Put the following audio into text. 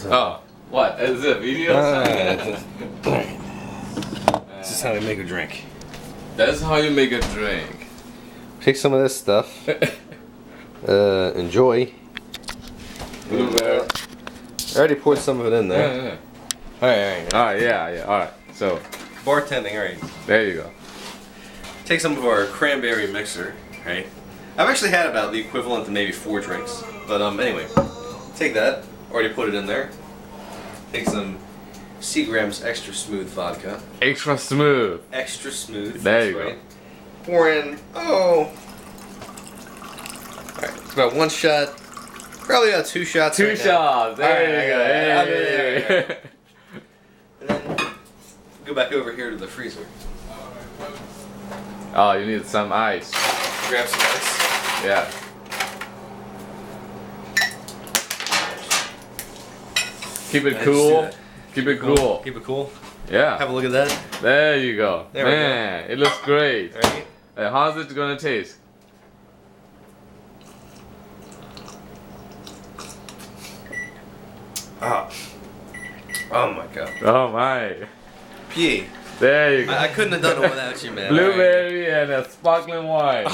Oh, what? Is it a video? This is how we make a drink. That's how you make a drink. Take some of this stuff. Enjoy. Blueberry. I already poured some of it in there. Yeah. Alright. Alright, yeah. Alright, so. Bartending, alright. There you go. Take some of our cranberry mixer, right? I've actually had about the equivalent to maybe 4 drinks. But anyway, take that. Already put it in there. Take some Seagram's extra smooth vodka. Extra smooth. Extra smooth. There you right. go. Pour in, alright, it's about 1 shot. Probably about 2 shots. 2 right shots. Now. There you go. And then go back over here to the freezer. Oh, you need some ice. Grab some ice. Yeah. Keep it cool. Keep it cool. Keep it cool. Yeah. Have a look at that. There you go. There Man, we go. it looks great. Right? How's it gonna taste? Ah. Oh my god. Oh my. P. There you go. I couldn't have done it without you, man. Blueberry and a sparkling wine.